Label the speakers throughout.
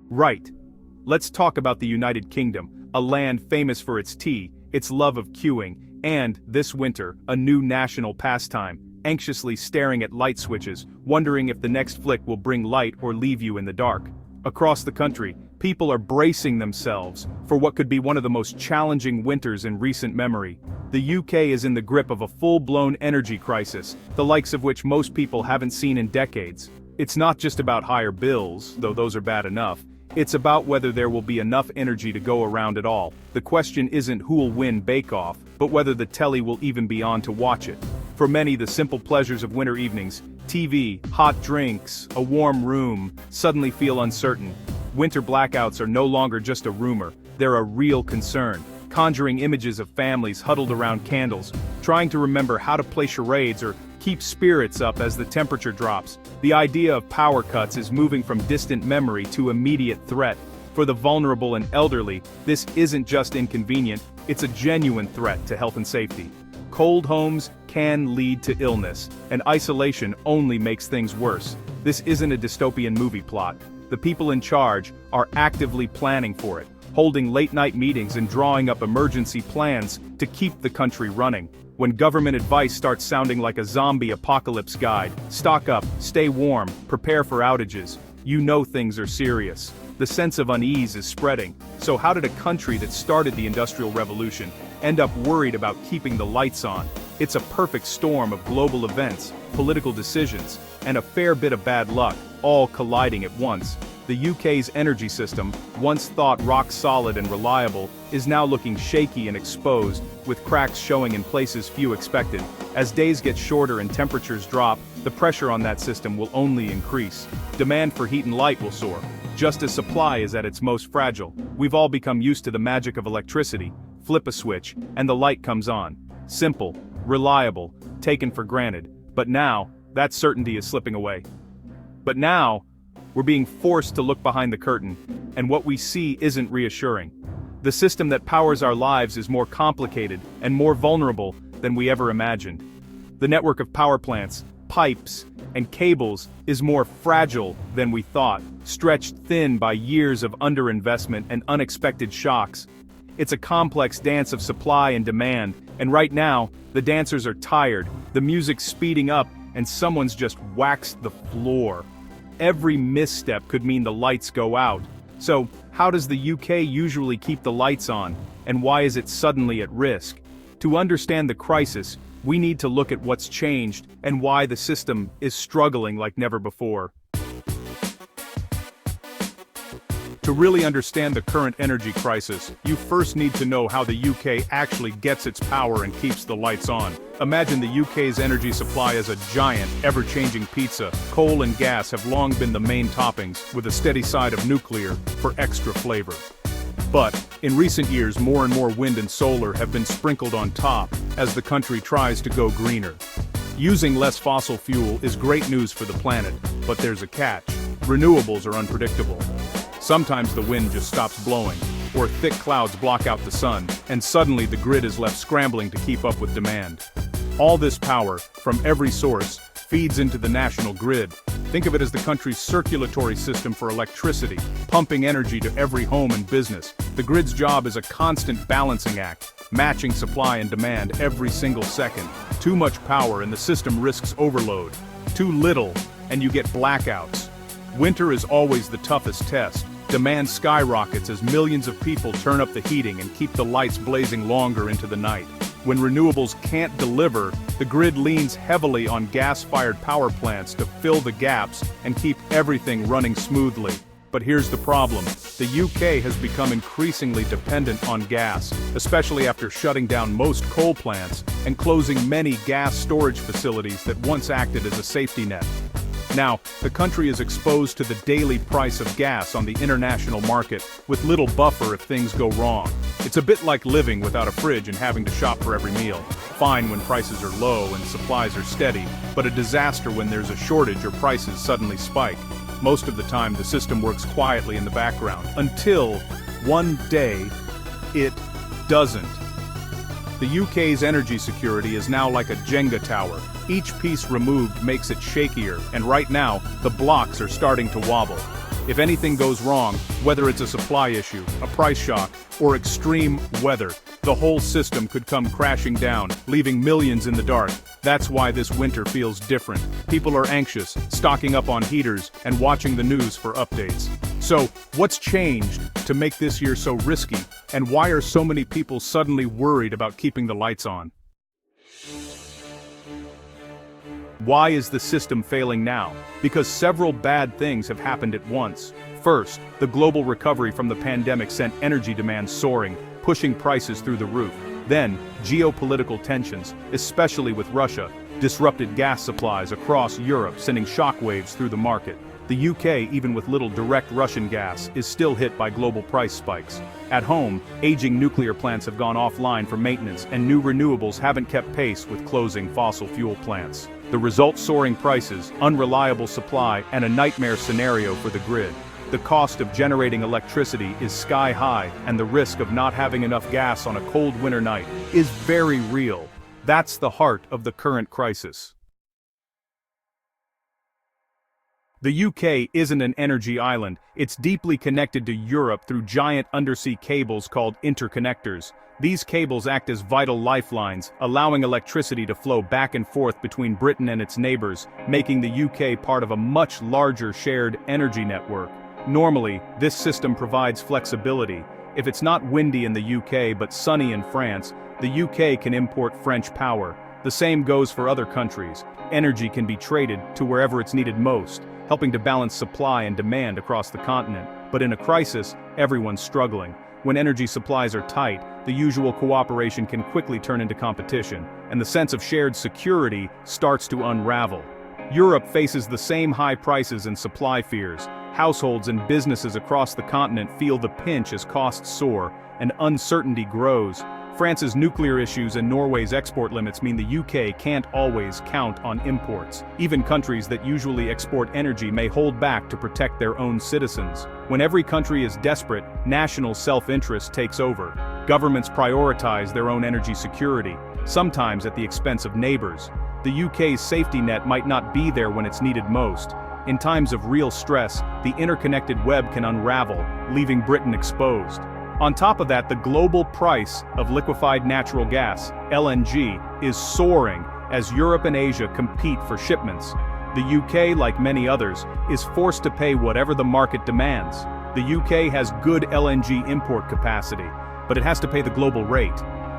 Speaker 1: Right. Let's talk about the United Kingdom, a land famous for its tea, its love of queuing, and, this winter, a new national pastime, anxiously staring at light switches, wondering if the next flick will bring light or leave you in the dark. Across the country, people are bracing themselves for what could be one of the most challenging winters in recent memory. The UK is in the grip of a full-blown energy crisis, the likes of which most people haven't seen in decades. It's not just about higher bills, though those are bad enough. It's about whether there will be enough energy to go around at all. The question isn't who'll win Bake Off, but whether the telly will even be on to watch it. For many, the simple pleasures of winter evenings, TV, hot drinks, a warm room, suddenly feel uncertain. Winter blackouts are no longer just a rumor, they're a real concern, conjuring images of families huddled around candles, trying to remember how to play charades or keep spirits up as the temperature drops. The idea of power cuts is moving from distant memory to immediate threat. For the vulnerable and elderly, this isn't just inconvenient, it's a genuine threat to health and safety. Cold homes can lead to illness, and isolation only makes things worse. This isn't a dystopian movie plot. The people in charge are actively planning for it, holding late-night meetings and drawing up emergency plans to keep the country running. When government advice starts sounding like a zombie apocalypse guide, stock up, stay warm, prepare for outages, you know things are serious. The sense of unease is spreading. So how did a country that started the Industrial Revolution end up worried about keeping the lights on? It's a perfect storm of global events, political decisions, and a fair bit of bad luck, all colliding at once. The UK's energy system, once thought rock solid and reliable, is now looking shaky and exposed, with cracks showing in places few expected. As days get shorter and temperatures drop, the pressure on that system will only increase. Demand for heat and light will soar, just as supply is at its most fragile. We've all become used to the magic of electricity. Flip a switch, and the light comes on. Simple, reliable, taken for granted. But now, that certainty is slipping away. But now, we're being forced to look behind the curtain, and what we see isn't reassuring. The system that powers our lives is more complicated and more vulnerable than we ever imagined. The network of power plants, pipes, and cables is more fragile than we thought, stretched thin by years of underinvestment and unexpected shocks. It's a complex dance of supply and demand, and right now, the dancers are tired, the music's speeding up, and someone's just waxed the floor. Every misstep could mean the lights go out. So, how does the UK usually keep the lights on, and why is it suddenly at risk? To understand the crisis, we need to look at what's changed and why the system is struggling like never before. To really understand the current energy crisis, you first need to know how the UK actually gets its power and keeps the lights on. Imagine the UK's energy supply as a giant, ever-changing pizza. Coal and gas have long been the main toppings, with a steady side of nuclear for extra flavor. But, in recent years, more and more wind and solar have been sprinkled on top as the country tries to go greener. Using less fossil fuel is great news for the planet, but there's a catch. Renewables are unpredictable. Sometimes the wind just stops blowing, or thick clouds block out the sun, and suddenly the grid is left scrambling to keep up with demand. All this power, from every source, feeds into the national grid. Think of it as the country's circulatory system for electricity, pumping energy to every home and business. The grid's job is a constant balancing act, matching supply and demand every single second. Too much power and the system risks overload. Too little, and you get blackouts. Winter is always the toughest test. Demand skyrockets as millions of people turn up the heating and keep the lights blazing longer into the night. When renewables can't deliver, the grid leans heavily on gas-fired power plants to fill the gaps and keep everything running smoothly. But here's the problem. The UK has become increasingly dependent on gas, especially after shutting down most coal plants and closing many gas storage facilities that once acted as a safety net. Now, the country is exposed to the daily price of gas on the international market, with little buffer if things go wrong. It's a bit like living without a fridge and having to shop for every meal. Fine when prices are low and supplies are steady, but a disaster when there's a shortage or prices suddenly spike. Most of the time, the system works quietly in the background, until one day, it doesn't. The UK's energy security is now like a Jenga tower. Each piece removed makes it shakier, and right now, the blocks are starting to wobble. If anything goes wrong, whether it's a supply issue, a price shock, or extreme weather, the whole system could come crashing down, leaving millions in the dark. That's why this winter feels different. People are anxious, stocking up on heaters, and watching the news for updates. So, what's changed to make this year so risky, and why are so many people suddenly worried about keeping the lights on? Why is the system failing now? Because several bad things have happened at once. First, the global recovery from the pandemic sent energy demand soaring, pushing prices through the roof. Then, geopolitical tensions, especially with Russia, disrupted gas supplies across Europe, sending shockwaves through the market. The UK, even with little direct Russian gas, is still hit by global price spikes. At home, aging nuclear plants have gone offline for maintenance, and new renewables haven't kept pace with closing fossil fuel plants. The result: soaring prices, unreliable supply, and a nightmare scenario for the grid. The cost of generating electricity is sky high, and the risk of not having enough gas on a cold winter night is very real. That's the heart of the current crisis. The UK isn't an energy island. It's deeply connected to Europe through giant undersea cables called interconnectors. These cables act as vital lifelines, allowing electricity to flow back and forth between Britain and its neighbors, making the UK part of a much larger shared energy network. Normally, this system provides flexibility. If it's not windy in the UK but sunny in France, the UK can import French power. The same goes for other countries. Energy can be traded to wherever it's needed most, helping to balance supply and demand across the continent. But in a crisis, everyone's struggling. When energy supplies are tight, the usual cooperation can quickly turn into competition, and the sense of shared security starts to unravel. Europe faces the same high prices and supply fears. Households and businesses across the continent feel the pinch as costs soar, and uncertainty grows. France's nuclear issues and Norway's export limits mean the UK can't always count on imports. Even countries that usually export energy may hold back to protect their own citizens. When every country is desperate, national self-interest takes over. Governments prioritize their own energy security, sometimes at the expense of neighbors. The UK's safety net might not be there when it's needed most. In times of real stress, the interconnected web can unravel, leaving Britain exposed. On top of that, the global price of liquefied natural gas, LNG, is soaring as Europe and Asia compete for shipments. The UK, like many others, is forced to pay whatever the market demands. The UK has good LNG import capacity, but it has to pay the global rate.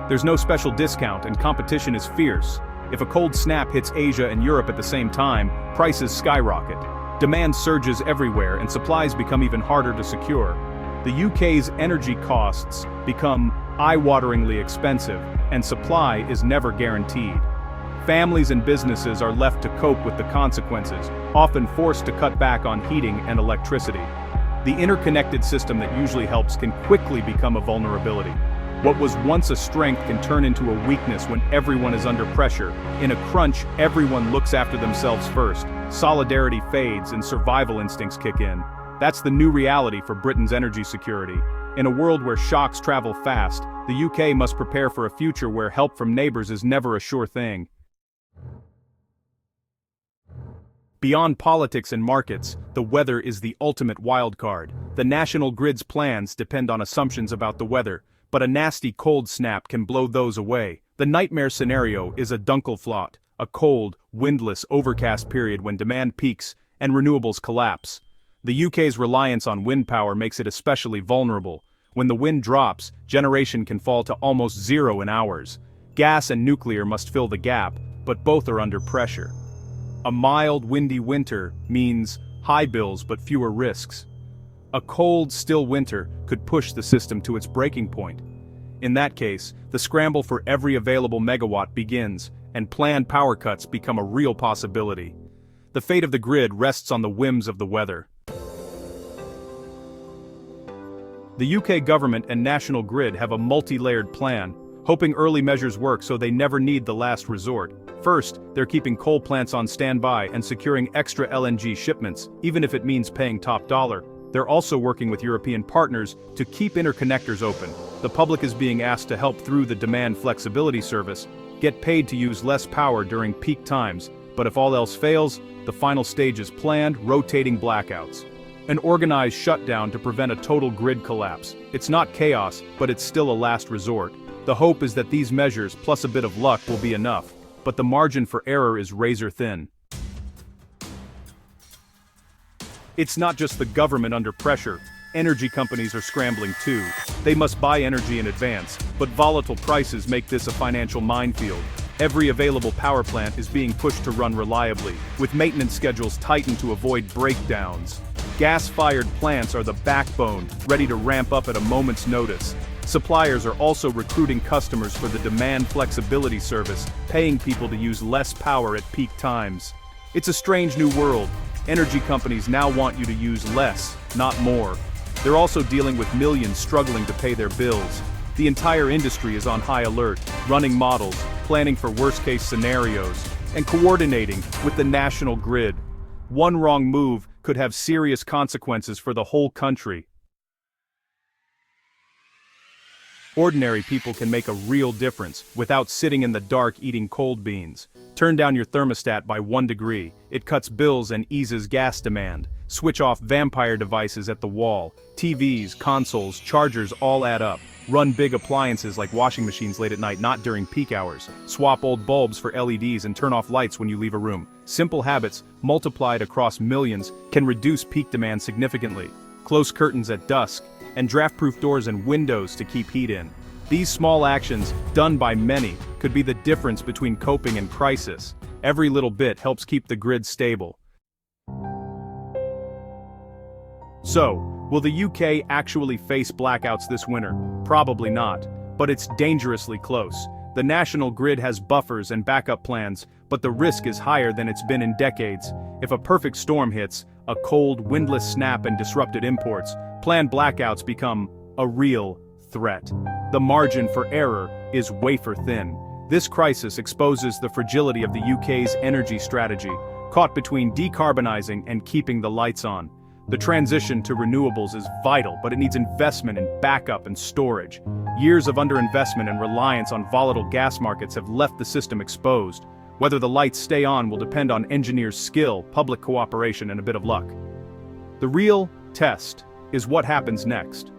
Speaker 1: There's no special discount, and competition is fierce. If a cold snap hits Asia and Europe at the same time, prices skyrocket. Demand surges everywhere, and supplies become even harder to secure. The UK's energy costs become eye-wateringly expensive, and supply is never guaranteed. Families and businesses are left to cope with the consequences, often forced to cut back on heating and electricity. The interconnected system that usually helps can quickly become a vulnerability. What was once a strength can turn into a weakness when everyone is under pressure. In a crunch, everyone looks after themselves first. Solidarity fades and survival instincts kick in. That's the new reality for Britain's energy security. In a world where shocks travel fast, the UK must prepare for a future where help from neighbors is never a sure thing. Beyond politics and markets, the weather is the ultimate wildcard. The national grid's plans depend on assumptions about the weather, but a nasty cold snap can blow those away. The nightmare scenario is a Dunkelflaut, a cold, windless, overcast period when demand peaks and renewables collapse. The UK's reliance on wind power makes it especially vulnerable. When the wind drops, generation can fall to almost zero in hours. Gas and nuclear must fill the gap, but both are under pressure. A mild, windy winter means high bills but fewer risks. A cold, still winter could push the system to its breaking point. In that case, the scramble for every available megawatt begins, and planned power cuts become a real possibility. The fate of the grid rests on the whims of the weather. The UK government and National Grid have a multi-layered plan, hoping early measures work so they never need the last resort. First, they're keeping coal plants on standby and securing extra LNG shipments, even if it means paying top dollar. They're also working with European partners to keep interconnectors open. The public is being asked to help through the demand flexibility service, get paid to use less power during peak times, but if all else fails, the final stage is planned, rotating blackouts. An organized shutdown to prevent a total grid collapse. It's not chaos, but it's still a last resort. The hope is that these measures, plus a bit of luck, will be enough, but the margin for error is razor thin. It's not just the government under pressure. Energy companies are scrambling too. They must buy energy in advance, but volatile prices make this a financial minefield. Every available power plant is being pushed to run reliably, with maintenance schedules tightened to avoid breakdowns. Gas-fired plants are the backbone, ready to ramp up at a moment's notice. Suppliers are also recruiting customers for the demand flexibility service, paying people to use less power at peak times. It's a strange new world. Energy companies now want you to use less, not more. They're also dealing with millions struggling to pay their bills. The entire industry is on high alert, running models, planning for worst-case scenarios, and coordinating with the national grid. One wrong move could have serious consequences for the whole country. Ordinary people can make a real difference without sitting in the dark eating cold beans. Turn down your thermostat by 1 degree. It cuts bills and eases gas demand. Switch off vampire devices at the wall. TVs, consoles, chargers all add up. Run big appliances like washing machines late at night, not during peak hours. Swap old bulbs for LEDs and turn off lights when you leave a room. Simple habits, multiplied across millions, can reduce peak demand significantly. Close curtains at dusk, and draft-proof doors and windows to keep heat in. These small actions, done by many, could be the difference between coping and crisis. Every little bit helps keep the grid stable. So, will the UK actually face blackouts this winter? Probably not, but it's dangerously close. The national grid has buffers and backup plans, but the risk is higher than it's been in decades. If a perfect storm hits, a cold, windless snap and disrupted imports, planned blackouts become a real threat. The margin for error is wafer thin. This crisis exposes the fragility of the UK's energy strategy, caught between decarbonizing and keeping the lights on. The transition to renewables is vital, but it needs investment in backup and storage. Years of underinvestment and reliance on volatile gas markets have left the system exposed. Whether the lights stay on will depend on engineers' skill, public cooperation, and a bit of luck. The real test is what happens next.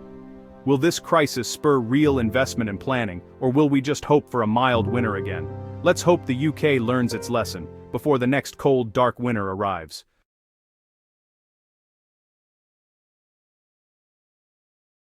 Speaker 1: Will this crisis spur real investment and planning, or will we just hope for a mild winter again? Let's hope the UK learns its lesson before the next cold, dark winter arrives.